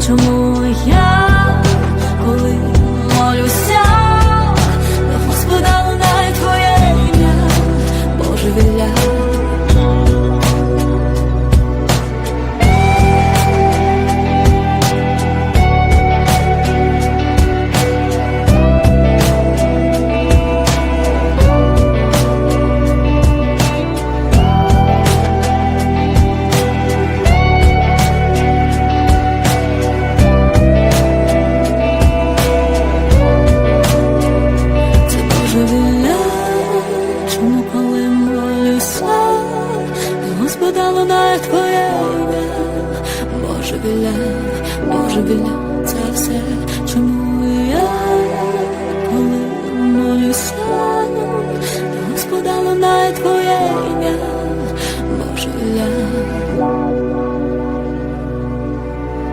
чому я, коли молюся, до Господа лунає твоє ім'я, божевілля. Чому коли молюся, до Господа лунає твоє ім'я, божевілля, божевілля, це все, чому я